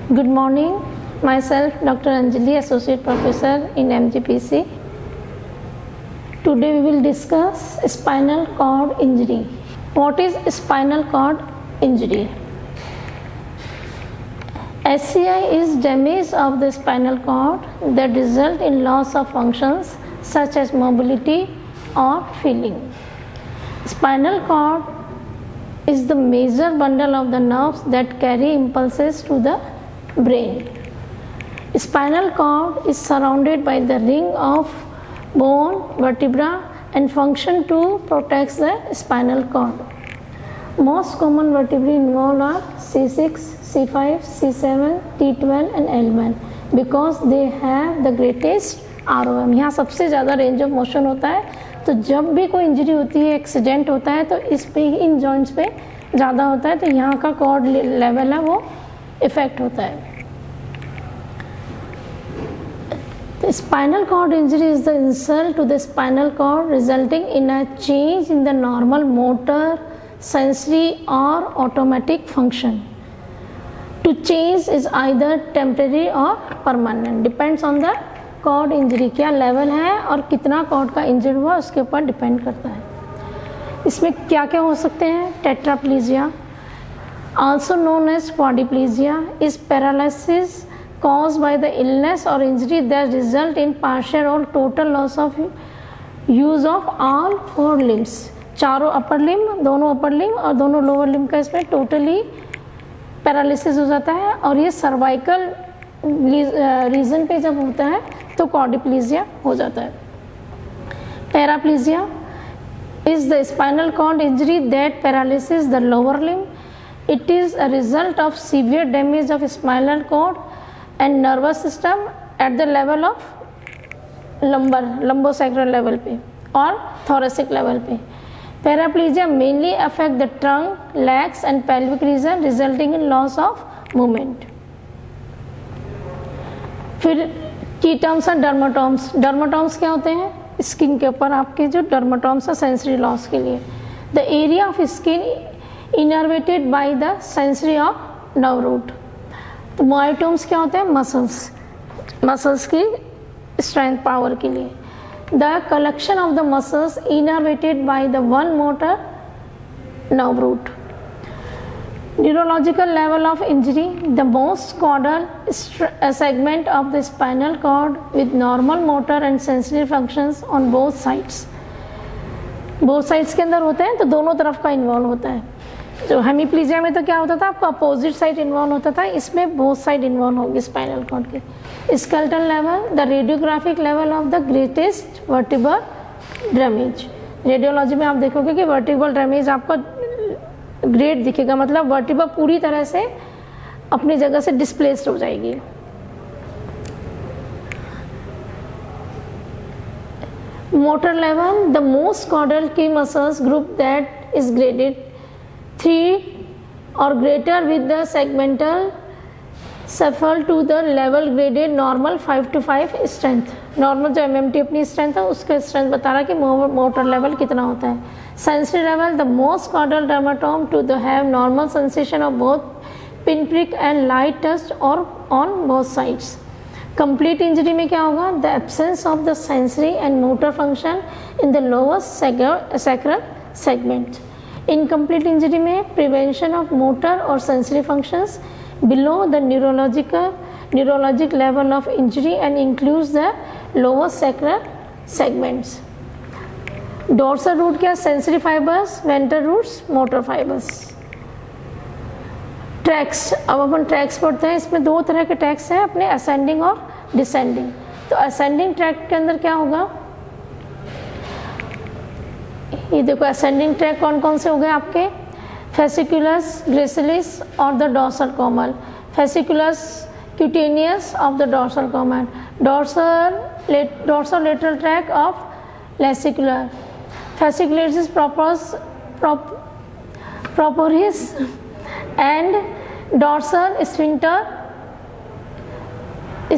Good morning. Myself, Dr. Anjali, Associate Professor in MGPC. Today we will discuss spinal cord injury. What is spinal cord injury? SCI is damage of the spinal cord that result in loss of functions such as mobility or feeling. Spinal cord is the major bundle of the nerves that carry impulses to the brain. Spinal cord is surrounded by the ring of bone, vertebra and function to protect the spinal cord. Most common vertebrae involved are C6, C5, C7, T12 and L1 because they have the greatest ROM. यहाँ सबसे ज़्यादा range of motion होता है, तो जब भी कोई injury होती है, एक्सीडेंट होता है, तो इस पे इन जॉइंट्स पे ज़्यादा होता है, तो यहाँ का कॉर्ड लेवल है वो इफेक्ट होता है. The spinal cord injury is the insult to the spinal cord resulting in a change in the normal motor, sensory or automatic function. To change is either temporary or permanent. Depends on the cord injury. क्या level है और कितना cord का injury हुआ उसके ऊपर depend करता है. इसमें क्या क्या हो सकते हैं? Tetraplegia, also known as quadriplegia, is paralysis caused by the illness or injury that result in partial or total loss of use of all four limbs. चारों अपर लिम्ब, दोनों अपर लिम्ब और दोनों लोअर लिम्ब का इसमें totally paralysis हो जाता है, और ये सर्वाइकल रीजन पे जब होता है तो क्वाड्रिप्लेजिया हो जाता है. Paraplegia is the spinal cord injury that paralyzes the lower limb. It is a result of severe damage of spinal cord and nervous system at the level of lumbosacral level पे और thoracic level पे. Paraplegia mainly affect the trunk, legs and pelvic region resulting in loss of movement. फिर की terms और डर्माटोम्स. डर्माटोम्स क्या होते हैं? Skin के ऊपर आपके जो डर्माटोम्स है सेंसरी लॉस के लिए. The area of skin innervated by the sensory of nerve root. तो मायोटोम्स क्या होते हैं? मसल्स, मसल्स की स्ट्रेंथ पावर के लिए. The collection of the muscles innervated by the one motor nerve root. Neurological level of injury, the most caudal segment of the spinal cord with normal motor and sensory functions on both sides. both sides के अंदर होते हैं तो दोनों तरफ का involve होता है. जो हेमीप्लीजिया में तो क्या होता था, आपका अपोजिट साइड इन्वॉल्व होता था, इसमें बोथ साइड इन्वॉल्व होगी स्पाइनल कॉर्ड के. Skeletal level, the radiographic level of the greatest vertebral damage. Radiology में आप देखोगे कि वर्टिब्रल डैमेज आपका ग्रेट दिखेगा, मतलब वर्टिब्रा पूरी तरह से अपनी जगह से डिस्प्लेस्ड हो जाएगी. Motor level, the most caudal की muscles group that is graded 3 और ग्रेटर विद द सेगमेंटल सफल to the level graded normal 5 to 5 strength. Normal जो एमएमटी अपनी स्ट्रेंथ है उसका स्ट्रेंथ बता रहा है कि मोटर लेवल कितना होता है. Sensory level, the most caudal dermatome to the have normal sensation of both pinprick and light touch और on both sides. Complete injury में क्या होगा? The absence of the sensory and motor function in the lower sacral segment. Incomplete injury में prevention of motor और sensory functions below the neurologic level of injury and includes the lower sacral segments. Dorsal root क्या? Sensory fibers, ventral roots, motor fibers. Tracks, अब अपन tracks पढ़ते हैं. इसमें दो तरह के ट्रैक्स हैं अपने, ascending और descending. तो ascending track के अंदर क्या होगा? ये देखो ascending track कौन कौन से हो गए आपके? Fasciculus gracilis or the dorsal column. Fasciculus cutaneous of the dorsal column. Dorsolateral tract of lasicular. Fasciculus is proporis and dorsal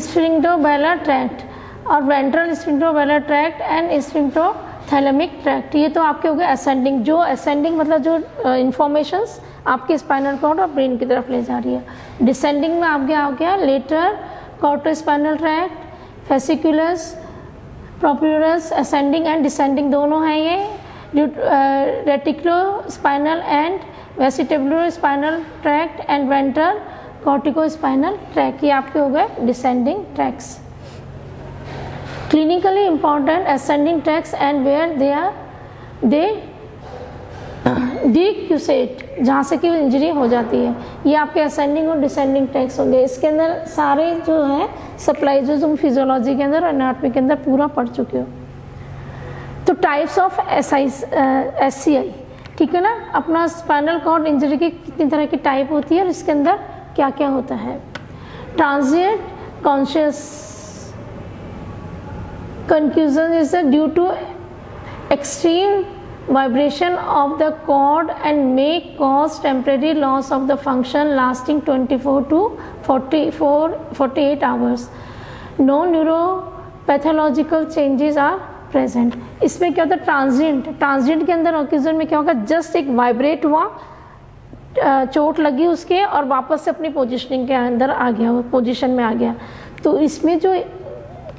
sphincterovellar tract और ventral sphincterovellar tract and sphincterothalamic tract. ये तो आपके हो गए असेंडिंग. जो असेंडिंग मतलब जो informations आपके स्पाइनल कॉर्ड और ब्रेन की तरफ ले जा रही है। डिसेंडिंग में आगे आ गया lateral corticospinal tract, fasciculus, proprius, ascending and descending दोनों हैं ये। Reticulospinal and vestibular spinal tract and ventral corticospinal tract, ये आपके हो गए descending tracts. Clinically important ascending tracts and where they decussate, जहाँ से कि इंजरी हो जाती है, ये आपके असेंडिंग और डिसेंडिंग ट्रैक्ट्स होंगे। इसके अंदर सारे जो है सप्लाई जो तुम फिजियोलॉजी के अंदर, एनाटॉमी के अंदर पूरा पढ़ चुके हो। तो टाइप्स ऑफ SCI, ठीक है ना, अपना स्पाइनल कॉर्ड इंजरी की कितनी तरह की टाइप होती है और इसके अंदर क्या क्या होता है। Transient conscious confusion is due to extreme vibration of the cord and may cause temporary loss of the function lasting 24 to 48 hours. No neuropathological changes are present. इसमें क्या होता है, ट्रांजिएंट के अंदर ऑक्सीजन में क्या होगा, जस्ट एक वाइब्रेट हुआ, चोट लगी उसके और वापस से अपनी पोजीशनिंग के अंदर आ गया, वो पोजीशन में आ गया। तो इसमें जो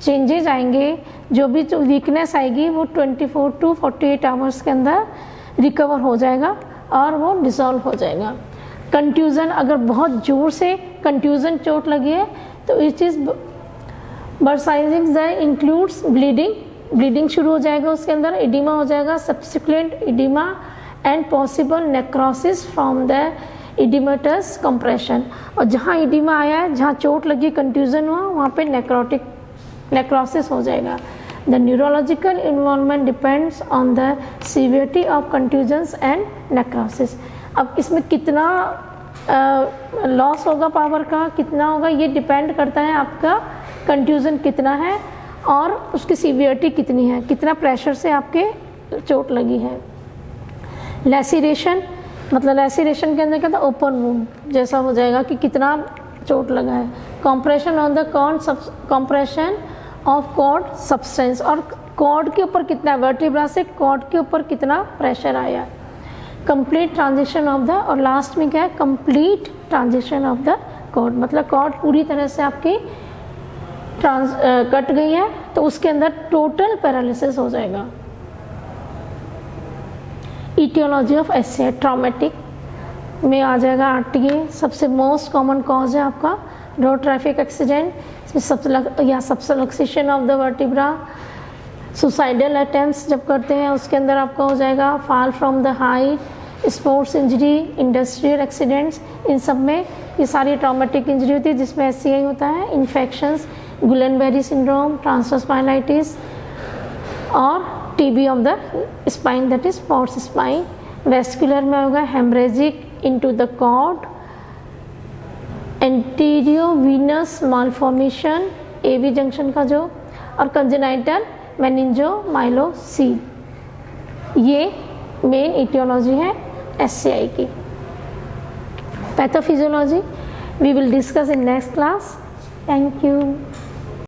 चेंजेज आएंगे, जो भी जो वीकनेस आएगी वो 24 to 48 आवर्स के अंदर रिकवर हो जाएगा और वो डिसॉल्व हो जाएगा। कंट्यूजन, अगर बहुत जोर से कंट्यूजन चोट लगी है तो it is bruising includes bleeding शुरू हो जाएगा, उसके अंदर एडिमा हो जाएगा, subsequent oedema and possible necrosis from the oedematous compression. और जहाँ एडिमा आया है, जहाँ चोट लगी, कंट्यूजन हुआ, वहाँ पे नेक्रोसिस हो जाएगा। The neurological involvement depends on the severity of कंट्यूजन्स and necrosis. अब इसमें कितना लॉस होगा पावर का, कितना होगा, ये डिपेंड करता है आपका कंट्यूजन कितना है और उसकी सीवियरिटी कितनी है, कितना प्रेशर से आपके चोट लगी है। लैसिरेशन, मतलब लैसिरेशन के अंदर क्या था, ओपन वुंड जैसा हो जाएगा कि कितना चोट लगा है। Compression on the compression of cord substance, और कॉर्ड के ऊपर कितना, वर्टिब्रा से कॉर्ड के ऊपर कितना प्रेशर आया। कंप्लीट ट्रांजिशन ऑफ द, और लास्ट में क्या है, complete transition of the cord, मतलब कॉर्ड पूरी तरह से आपकी कट गई है तो उसके अंदर टोटल पैरालिसिस हो जाएगा। इटियोलॉजी ऑफ SCI, ट्रॉमेटिक में आ जाएगा RTA, सबसे मोस्ट कॉमन कॉज है आपका रोड ट्रैफिक एक्सीडेंट, इसमें subluxation of the vertebra. Suicidal attempts जब करते हैं उसके अंदर आपका हो जाएगा fall from the height, sports injury, industrial accidents, इन सब में ये सारी ट्रॉमेटिक इंजरी होती है जिसमें SCI होता है। इन्फेक्शंस, गुलेनबेरी सिंड्रोम, ट्रांसवर्स और TB of the spine, that is force spine. Vascular में होगा haemorrhagic into the cord, arteriovenous malformation, AV junction का जो, और कंजेनाइटल मेनिंजोमाइलोसी। ये मेन इटियोलॉजी है SCI की। Pathophysiology we will discuss in next class. Thank you.